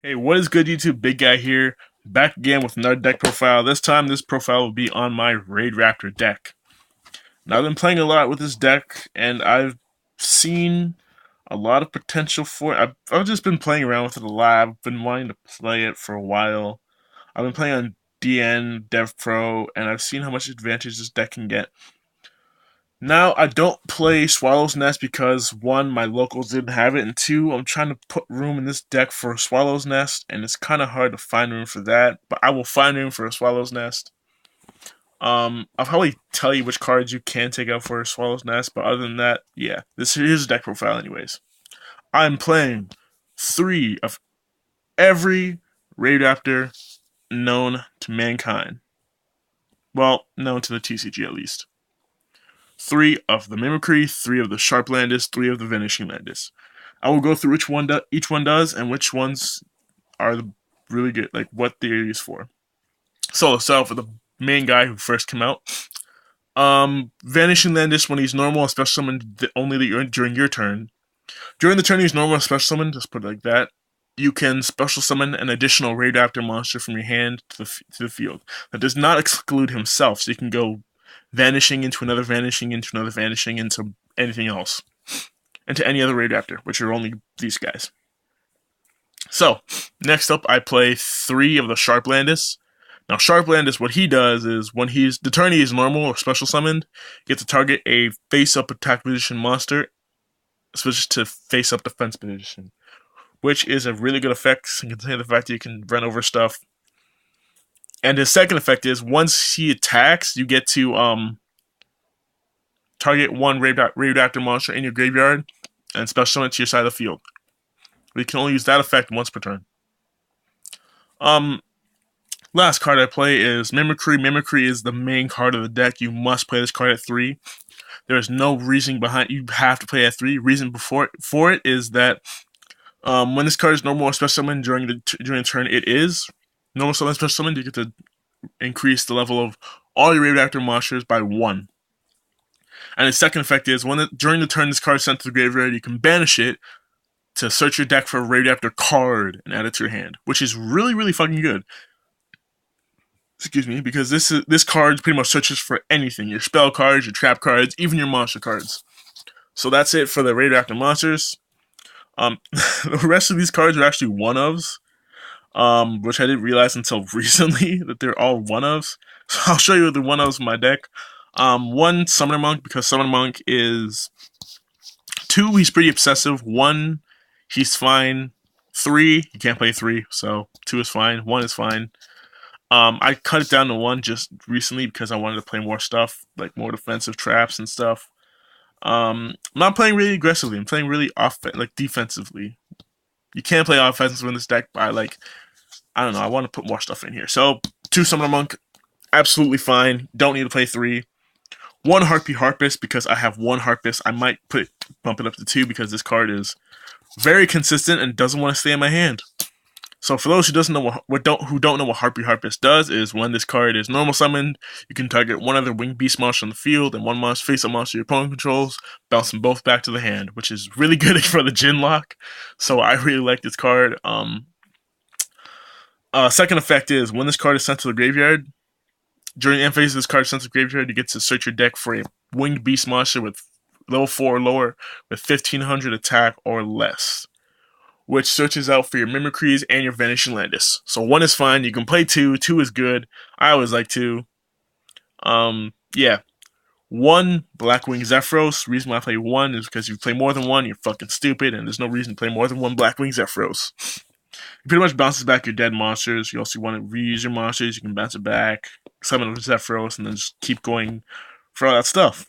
Hey, what is good, YouTube? Big Guy here, back again with another deck profile. This time, this profile will be on my Raidraptor deck. Now, I've been playing a lot with this deck, and I've seen a lot of potential for it. I've just been playing around with it a lot. I've been wanting to play it for a while. I've been playing on DN, Dev Pro, and I've seen how much advantage this deck can get. Now, I don't play Swallow's Nest because, one, my locals didn't have it, and two, I'm trying to put room in this deck for a Swallow's Nest, and it's kind of hard to find room for that, but I will find room for a Swallow's Nest. I'll probably tell you which cards you can take out for a Swallow's Nest, but other than that, yeah, this is a deck profile anyways. I'm playing 3 of every Raidraptor known to mankind. Well, known to the TCG at least. 3 of the Mimicry, 3 of the Sharplandis, 3 of the Vanishing Landis. I will go through which one each one does and which ones are really good, like what they're used for. So let's start off with the main guy who first came out. Vanishing Landis, when he's normal, special summoned only during your turn. During the turn he's normal, special summon, just put it like that. You can special summon an additional Raidraptor monster from your hand to the field. That does not exclude himself, so you can go vanishing into another vanishing into another vanishing into anything else. Into any other Raidraptor, which are only these guys. So, next up I play 3 of the Sharplandis. Now Sharplandis, what he does is when the turn he is normal or special summoned, you get to target a face-up attack position monster, switch to face-up defense position. Which is a really good effect, considering the fact that you can run over stuff. And his second effect is, once he attacks, you get to target one Raidraptor monster in your graveyard and special summon it to your side of the field. But you can only use that effect once per turn. Last card I play is Mimicry. Mimicry is the main card of the deck. You must play this card at 3. There is no reason behind you have to play at 3. Reason for it is that when this card is normal or special summon during the turn, it is normal summon special summon. You get to increase the level of all your Raidraptor monsters by 1. And its second effect is during the turn this card is sent to the graveyard, you can banish it to search your deck for a Raidraptor card and add it to your hand, which is really, really fucking good. Excuse me, because this card pretty much searches for anything: your spell cards, your trap cards, even your monster cards. So that's it for the Raidraptor monsters. The rest of these cards are actually one-ofs, which I didn't realize until recently that they're all one-ofs. So I'll show you the one-ofs in my deck. 1, Summoner Monk, because Summoner Monk is 2, he's pretty obsessive. 1, he's fine. 3, you can't play 3, so 2 is fine. 1 is fine. I cut it down to 1 just recently because I wanted to play more stuff, like more defensive traps and stuff. I'm not playing really aggressively. I'm playing really defensively. You can't play offensively in this deck, but I don't know. I want to put more stuff in here. So 2 Summoner Monk, absolutely fine. Don't need to play 3. 1 Harpy Harpist, because I have 1 Harpist. I might bump it up to 2 because this card is very consistent and doesn't want to stay in my hand. So for those who don't know what Harpy Harpist does, is when this card is normal summoned, you can target one other winged beast monster on the field and one face-up monster your opponent controls, bounce them both back to the hand, which is really good for the Jin lock. So I really like this card. Second effect is when this card is sent to the graveyard, during the end phase of this card sent to the graveyard, you get to search your deck for a winged beast monster with level 4 or lower with 1500 attack or less, which searches out for your Mimicries and your Vanishing Landis. So 1 is fine. You can play 2. 2 is good. I always like 2. Yeah. 1, Blackwing Zephyros. The reason why I play 1 is because if you play more than 1, you're fucking stupid, and there's no reason to play more than 1 Blackwing Zephyros. It pretty much bounces back your dead monsters. You also want to reuse your monsters. You can bounce it back, summon a Zephyros, and then just keep going for all that stuff.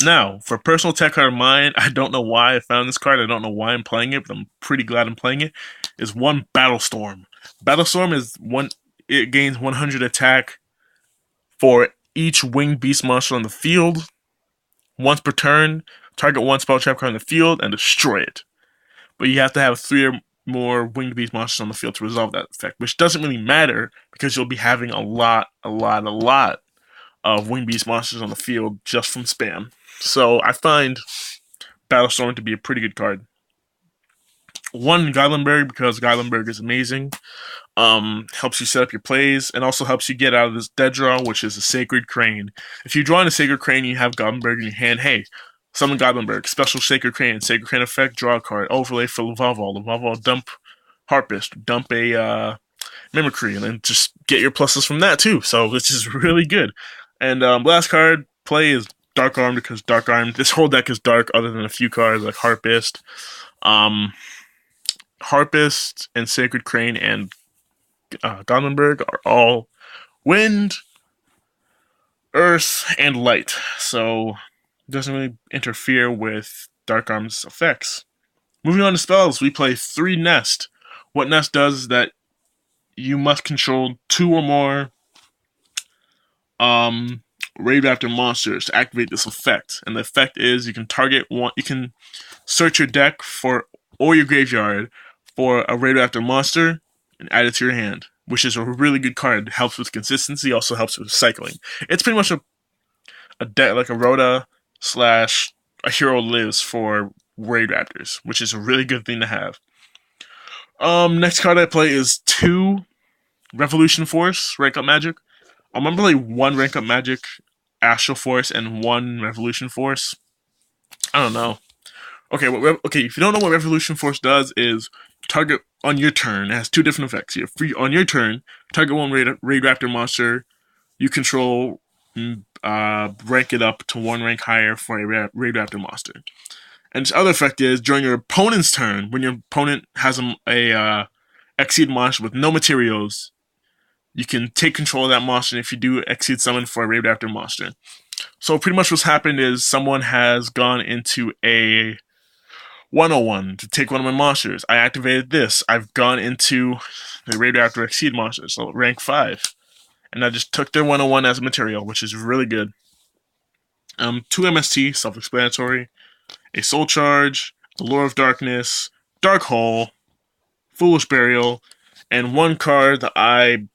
Now, for a personal tech card of mine, I don't know why I found this card. I don't know why I'm playing it, but I'm pretty glad I'm playing it. Is 1 Battlestorm. Battlestorm is it gains 100 attack for each winged beast monster on the field. Once per turn, target 1 spell trap card on the field and destroy it. But you have to have 3 or more winged beast monsters on the field to resolve that effect, which doesn't really matter because you'll be having a lot of winged beast monsters on the field just from spam. So I find Battlestorm to be a pretty good card. One, Geilenberg, because Geilenberg is amazing. Helps you set up your plays, and also helps you get out of this dead draw, which is a Sacred Crane. If you draw in a Sacred Crane, you have Geilenberg in your hand. Hey, summon Geilenberg, special Sacred Crane effect, draw a card, overlay for Lavalval, dump Harpist, dump a Mimicry, and then just get your pluses from that too. So this is really good. And last card play is Dark Arm, because Dark Arm, this whole deck is dark other than a few cards like Harpist. Harpist and Sacred Crane and Gothenburg are all wind, earth, and light, so it doesn't really interfere with Dark Arm's effects. Moving on to spells, we play 3 Nest. What Nest does is that you must control 2 or more Raidraptor monsters to activate this effect. And the effect is you can target one, you can search your deck for, or your graveyard, for a Raidraptor monster and add it to your hand, which is a really good card. It helps with consistency, also helps with cycling. It's pretty much a deck like a Rhoda slash a Hero Lives for Raidraptors, which is a really good thing to have. Next card I play is 2 Revolution Force Rank Up Magic. I'm gonna play 1 Rank Up Magic Astral Force and 1 Revolution Force. I don't know. Okay, if you don't know what Revolution Force does, is target on your turn. It has 2 different effects. You're free on your turn. Target 1 Raidraptor monster you control. Rank it up to 1 rank higher for a Raidraptor monster. And this other effect is during your opponent's turn, when your opponent has a Exceed monster with no materials, you can take control of that monster. And if you do, Exceed summon for a Raidraptor monster. So pretty much what's happened is someone has gone into a 101 to take one of my monsters. I activated this. I've gone into the Raidraptor Exceed monster, so rank 5. And I just took their 101 as a material, which is really good. 2 MST, self-explanatory. A Soul Charge, Allure of Darkness, Dark Hole, Foolish Burial, and 1 card that I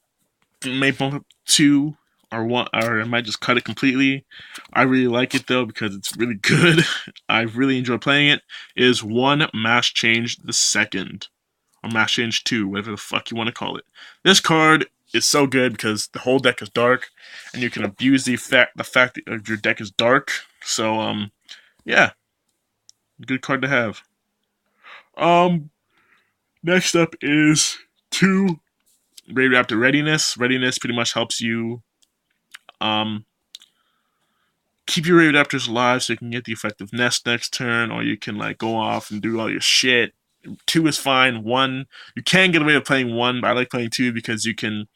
may bump up 2 or I might just cut it completely. I really like it though because it's really good. I really enjoy playing it. Is 1 Mass Change the Second, or Mass Change 2, whatever the fuck you want to call it. This card is so good because the whole deck is dark, and you can abuse the fact that your deck is dark. So yeah, good card to have. Next up is 2 Raidraptor Readiness. Readiness pretty much helps you keep your Raidraptors alive so you can get the effective nest next turn, or you can like go off and do all your shit. 2 is fine. 1, you can get away with playing 1, but I like playing 2 because you can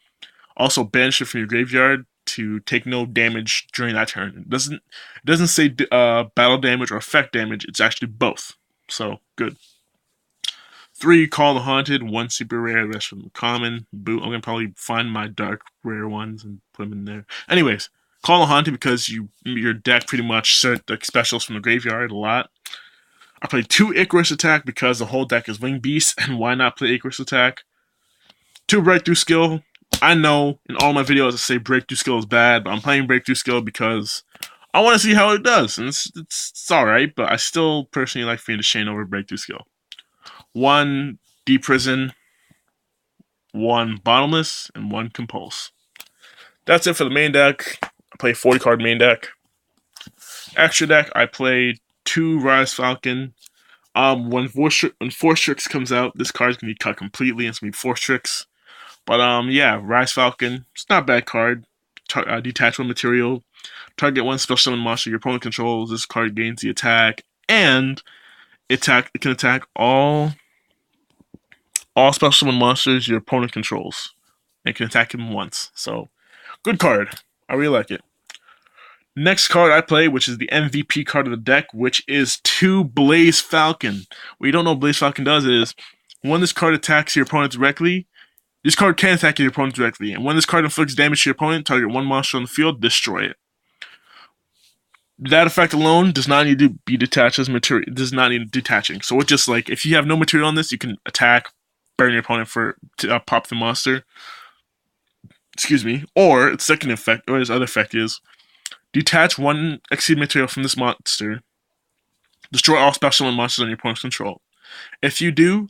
also banish it from your graveyard to take no damage during that turn. It doesn't say battle damage or effect damage. It's actually both. So good. 3 Call the Haunted, 1 super rare, the rest from the common. Boo. I'm gonna probably find my dark rare ones and put them in there. Anyways, Call the Haunted because your deck pretty much set the specials from the graveyard a lot. I play 2 Icarus Attack because the whole deck is Wing Beast, and why not play Icarus Attack? 2 Breakthrough Skill. I know in all my videos I say Breakthrough Skill is bad, but I'm playing Breakthrough Skill because I want to see how it does, and it's alright, but I still personally like Fiend of Shane over Breakthrough Skill. 1 Deprison, 1 Bottomless, and 1 Compulse. That's it for the main deck. I play 40 card main deck. Extra deck, I play 2 Rise Falcon. When Force Tricks comes out, this card's gonna be cut completely. It's gonna be Force Tricks. But yeah, Rise Falcon, it's not a bad card. Detach 1 material. Target 1 special summon monster your opponent controls. This card gains the attack, and it can attack all special summon monsters your opponent controls. And can attack him once. So, good card. I really like it. Next card I play, which is the MVP card of the deck, which is 2 Blaze Falcon. What you don't know what Blaze Falcon does is, when this card attacks your opponent directly, this card can attack your opponent directly, and when this card inflicts damage to your opponent, target 1 monster on the field, destroy it. That effect alone does not need to be detached as material. It does not need detaching. So it's just like, if you have no material on this, you can attack, burn your opponent to pop the monster. Excuse me. Or its second effect, or its other effect is, detach 1 Exceed material from this monster. Destroy all special summon monsters on your opponent's control. If you do,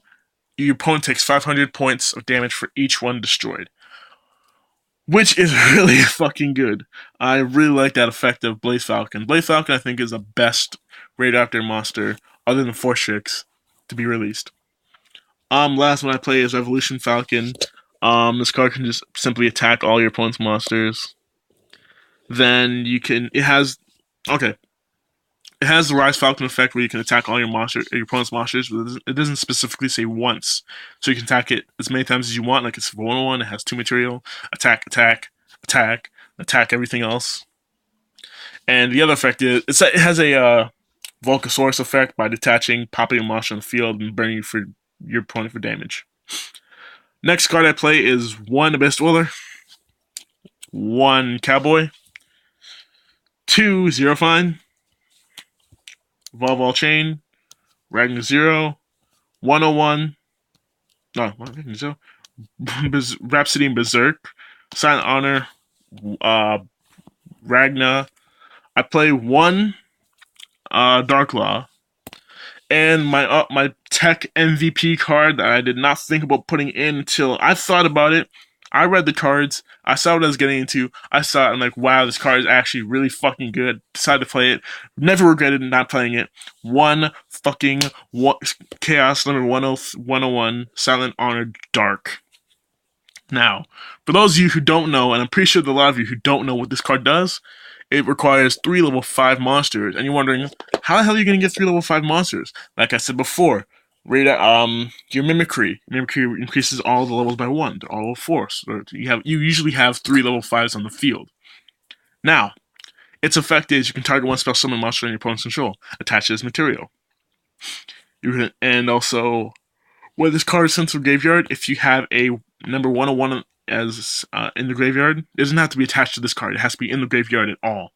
your opponent takes 500 points of damage for each one destroyed, which is really fucking good. I really like that effect of Blaze Falcon. Blaze Falcon, I think, is the best Raidraptor monster, other than Force Tricks, to be released. Last one I play is Revolution Falcon. This card can just simply attack all your opponent's monsters. Then you can, it has the Rise Falcon effect where you can attack all your opponent's monsters, but it doesn't specifically say once. So you can attack it as many times as you want, like it's 1-1, it has 2 material, attack, everything else. And the other effect is, it has a Volcasaurus effect by detaching, popping a monster on the field, and burning for your opponent for damage. Next card I play is 1 Abyss Dweller, 1 Cowboy, 2 Zero Fine, Evolve All Chain, Ragnar 0, 101, no, Ragnar 0, Rhapsody and Berserk, Silent Honor, Ragnar. I play 1 Darklaw, and my tech MVP card that I did not think about putting in until I thought about it. I read the cards, I saw what I was getting into, I saw it, I'm like, wow, this card is actually really fucking good. Decided to play it, never regretted not playing it. 1 fucking Chaos number 101, Silent Honor Dark. Now, for those of you who don't know, and I'm pretty sure there are a lot of you who don't know what this card does, it requires 3 level 5 monsters, and you're wondering, how the hell are you going to get 3 level 5 monsters? Like I said before, your Mimicry increases all the levels by 1. They're all level 4. So you usually have 3 level 5s on the field. Now, its effect is you can target 1 spell summon monster in your opponent's control, attach to this material. And also, where this card is sent to the graveyard, if you have a number 101 as in the graveyard, it doesn't have to be attached to this card. It has to be in the graveyard at all.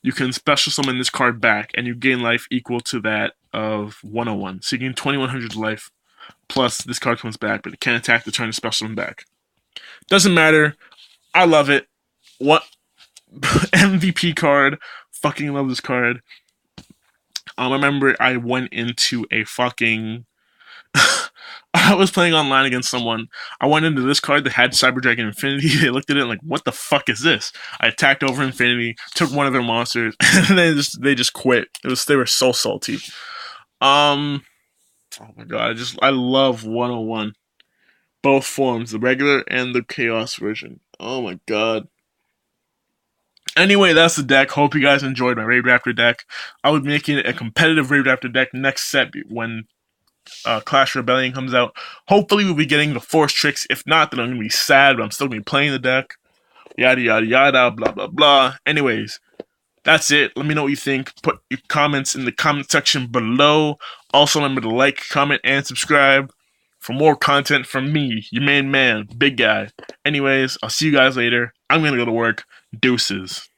You can special summon this card back, and you gain life equal to that of 101. So you gain 2100 life, plus this card comes back, but it can't attack the turn to special summon back. Doesn't matter. I love it. What MVP card. Fucking love this card. I remember I went into a fucking... I was playing online against someone. I went into this card that had Cyber Dragon Infinity. They looked at it like, what the fuck is this? I attacked over Infinity, took one of their monsters, and they just quit. They were so salty. Oh my god, I love 101. Both forms, the regular and the Chaos version. Oh my god. Anyway, that's the deck. Hope you guys enjoyed my Raidraptor deck. I will be making a competitive Raidraptor deck next set when Clash Rebellion comes out. Hopefully we'll be getting the Force Tricks. If not, then I'm going to be sad, but I'm still going to be playing the deck. Yada, yada, yada, blah, blah, blah. Anyways, that's it. Let me know what you think. Put your comments in the comment section below. Also, remember to like, comment, and subscribe for more content from me, your main man, Big Guy. Anyways, I'll see you guys later. I'm going to go to work. Deuces.